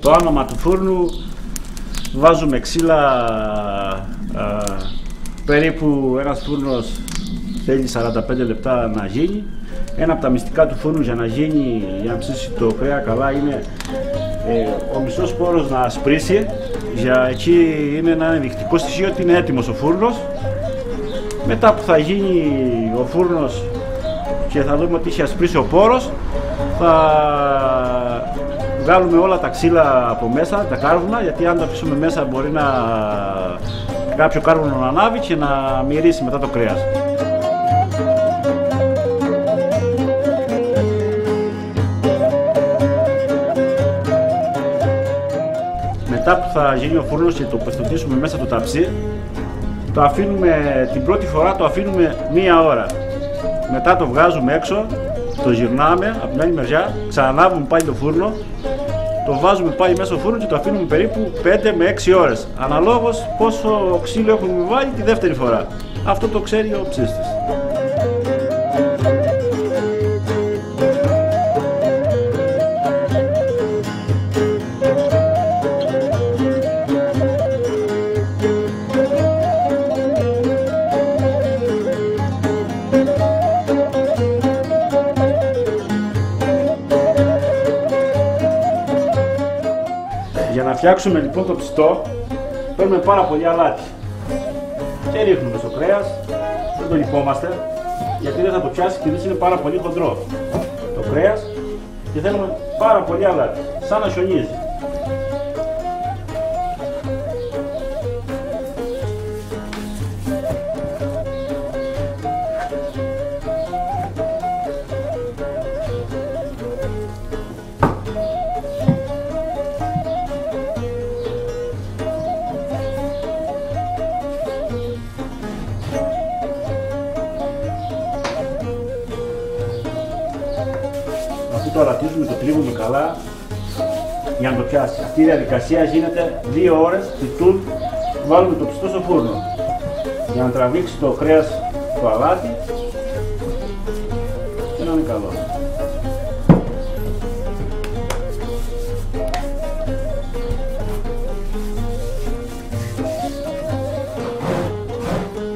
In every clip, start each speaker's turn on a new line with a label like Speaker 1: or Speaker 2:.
Speaker 1: Στο άνομα του φούρνου βάζουμε ξύλα, περίπου ένας φούρνος θέλει 45 λεπτά να γίνει. Ένα από τα μυστικά του φούρνου για να γίνει, για να ψήσει το κρέα καλά, είναι ο μισός πόρος να σπρίσει. Για εκεί είναι ένα ενδεικτικό στοιχείο ότι είναι έτοιμος ο φούρνος. Μετά που θα γίνει ο φούρνος και θα δούμε ότι έχει ασπρίσει ο πόρος, θα βγάλουμε όλα τα ξύλα από μέσα, τα κάρβουνα, γιατί αν τα αφήσουμε μέσα μπορεί κάποιο κάρβουνο να ανάβει και να μυρίσει μετά το κρέας. Μετά που θα γίνει ο φούρνος και το πεστοτήσουμε μέσα το ταψί, το αφήνουμε, την πρώτη φορά το αφήνουμε 1 ώρα. Μετά το βγάζουμε έξω, το γυρνάμε από την άλλη μεριά, ξανανάβουμε πάλι το φούρνο, το βάζουμε πάλι μέσα στο φούρνο και το αφήνουμε περίπου 5 με 6 ώρες. Αναλόγως πόσο ξύλο έχουμε βάλει τη δεύτερη φορά. Αυτό το ξέρει ο ψήστης. Για να φτιάξουμε λοιπόν το ψητό, παίρνουμε πάρα πολύ αλάτι και ρίχνουμε στο κρέας, δεν το λιπόμαστε γιατί δεν θα το πιάσει και είναι πάρα πολύ χοντρό το κρέας και θέλουμε πάρα πολύ αλάτι, σαν να χιονίζει. Το αλατίζουμε, το τρίβουμε καλά για να το πιάσει. Αυτή η διαδικασία γίνεται 2 ώρες τούν, βάλουμε το ψητό στο φούρνο για να τραβήξει το κρέας το αλάτι και να είναι καλό.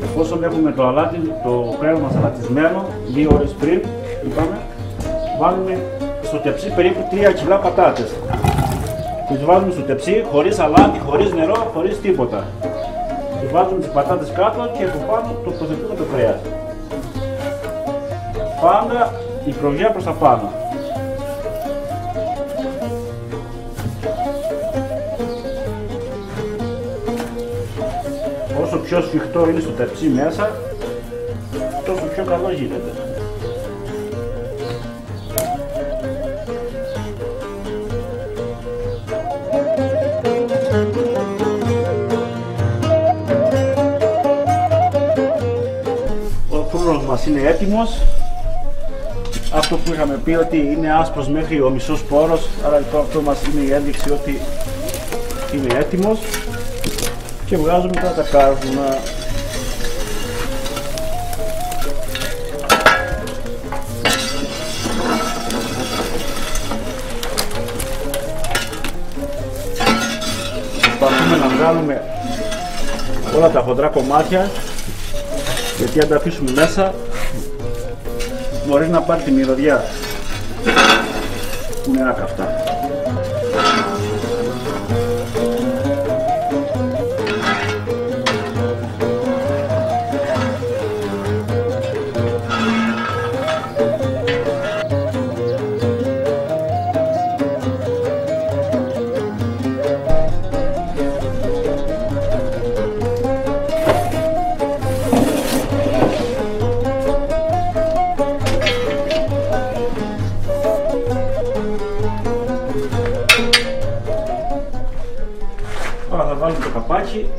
Speaker 1: Εφόσον έχουμε το αλάτι, το κρέας μας αλατισμένο 2 ώρες πριν, είπαμε, βάλουμε στο τεψί περίπου 3 κιλά πατάτες. Τις βάζουμε στο τεψί χωρίς αλάτι, χωρίς νερό, χωρίς τίποτα. Τις βάζουμε τις πατάτες κάτω και από πάνω τοποθετούμε το κρέας. Πάντα η προβιά προς τα πάνω. Όσο πιο σφιχτό είναι στο τεψί μέσα, τόσο πιο καλό γίνεται. Ο φούρνος μας είναι έτοιμος. Αυτό που είχαμε πει ότι είναι άσπρος μέχρι ο μισός πόρος, άρα λοιπόν αυτό μας είναι η ένδειξη ότι είναι έτοιμος. Και βγάζουμε τώρα τα κάρβουνα. Προσπαθούμε να βγάλουμε όλα τα χοντρά κομμάτια, γιατί αν τα αφήσουμε μέσα μπορεί να πάρει τη μυρωδιά που είναι ένα καυτά. Τώρα θα βάλουμε το καπάκι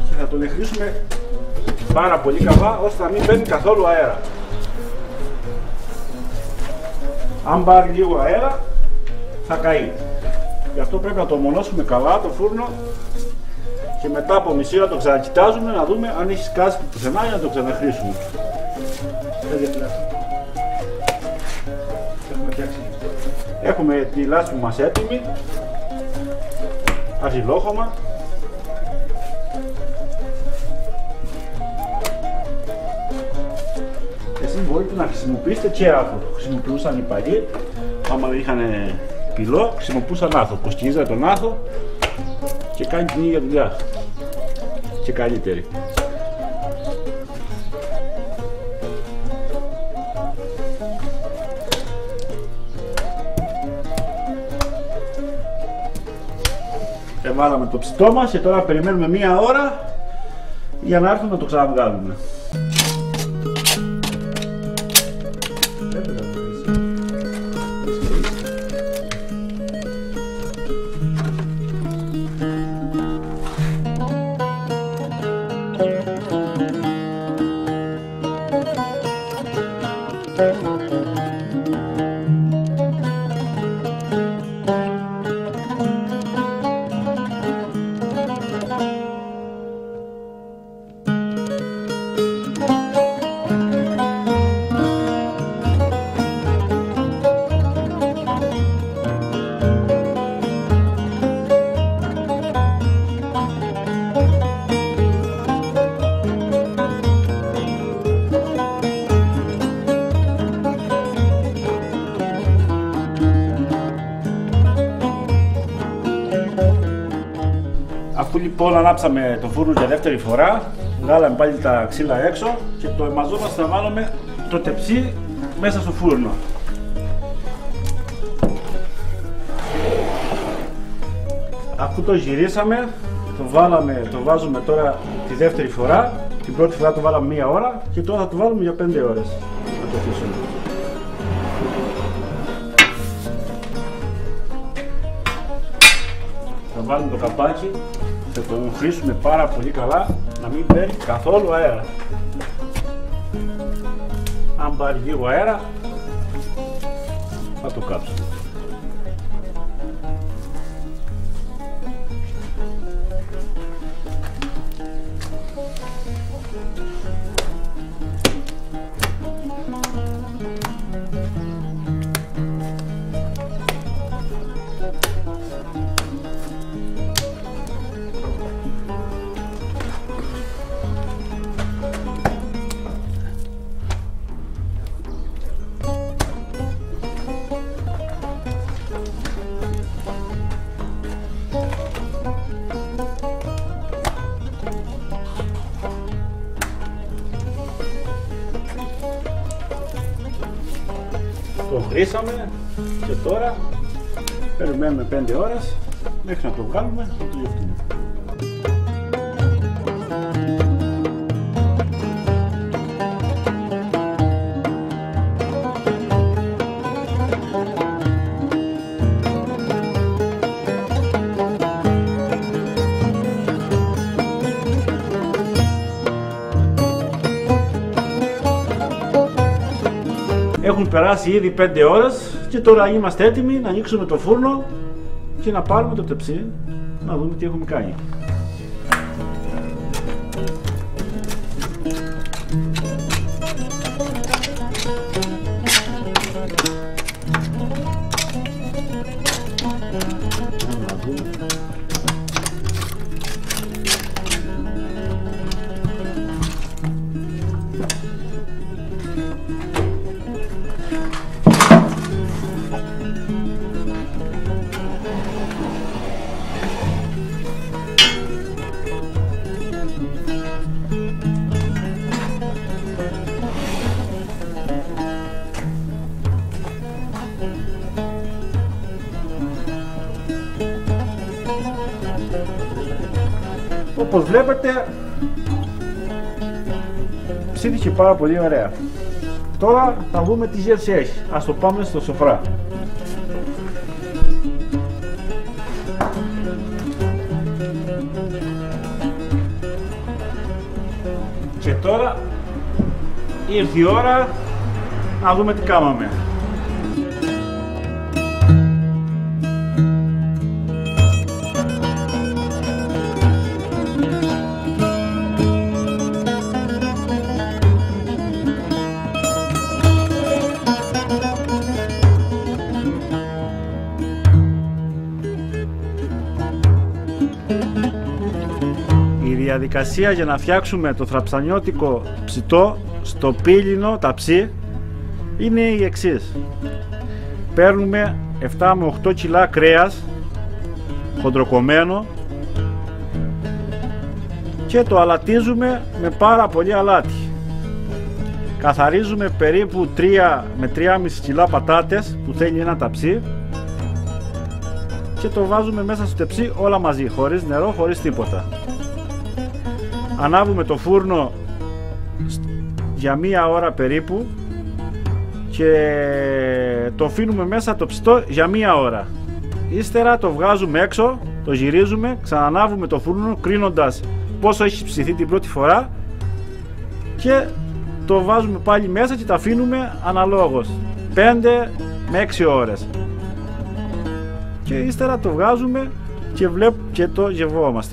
Speaker 1: και θα το νεχρίσουμε πάρα πολύ καβά ώστε να μην μπαίνει καθόλου αέρα. Αν πάρει λίγο αέρα θα καεί. Γι' αυτό πρέπει να το μονώσουμε καλά το φούρνο και μετά από μισή ώρα το ξανακοιτάζουμε να δούμε αν έχει σκάσει πουθενά για να το ξαναχρήσουμε. Έχουμε τη λάσπη μας έτοιμη. αζυλόχωμα. Εσείς μπορείτε να χρησιμοποιήσετε και άθο. Χρησιμοποιούσαν οι παλιοί, άμα δεν είχαν πυλό, χρησιμοποιούσαν άθο. Κοστίζεται τον άθο και κάνει την ίδια δουλειά και καλύτερη. Εβάλαμε το ψητό μας και τώρα περιμένουμε μία ώρα για να έρθουμε να το ξαναβγάλουμε. Αφού λοιπόν ανάψαμε το φούρνο για δεύτερη φορά, βγάλαμε πάλι τα ξύλα έξω και το εμαζό μας θα βάλουμε το τεψί μέσα στο φούρνο. Αφού το γυρίσαμε, το βάζουμε τώρα τη δεύτερη φορά. Την πρώτη φορά το βάλαμε μία ώρα και τώρα θα το βάλουμε για 5 ώρες να το αφήσουμε. Θα βάλουμε το καπάκι, θα το εμφρίσουμε πάρα πολύ καλά, να μην παίρνει καθόλου αέρα. Αν πάρει λίγο αέρα, θα το κάψουμε. Το χρήσαμε και τώρα περιμένουμε 5 ώρες μέχρι να το βγάλουμε από το λιοφτίνο. Έχουν περάσει ήδη 5 ώρες και τώρα είμαστε έτοιμοι να ανοίξουμε το φούρνο και να πάρουμε το τεψί να δούμε τι έχουμε κάνει. Όπως βλέπετε, ψήθηκε πάρα πολύ ωραία. Τώρα θα δούμε τι γεύση έχει. Ας το πάμε στο σοφρά. Και τώρα ήρθε η ώρα να δούμε τι κάναμε. διαδικασία για να φτιάξουμε το θραψανιώτικο ψητό στο πύλινο ταψί είναι η εξής. Παίρνουμε 7 με 8 κιλά κρέας χοντροκομμένο και το αλατίζουμε με πάρα πολύ αλάτι. Καθαρίζουμε περίπου 3 με 3,5 κιλά πατάτες που θέλει ένα ταψί και το βάζουμε μέσα στο ταψί όλα μαζί, χωρίς νερό, χωρίς τίποτα. Ανάβουμε το φούρνο για 1 ώρα περίπου και το αφήνουμε μέσα το ψητό για 1 ώρα. Ύστερα το βγάζουμε έξω, το γυρίζουμε, ξανανάβουμε το φούρνο κρίνοντας πόσο έχει ψηθεί την πρώτη φορά και το βάζουμε πάλι μέσα και το αφήνουμε αναλόγως 5 με 6 ώρες και ύστερα το βγάζουμε και το γευόμαστε.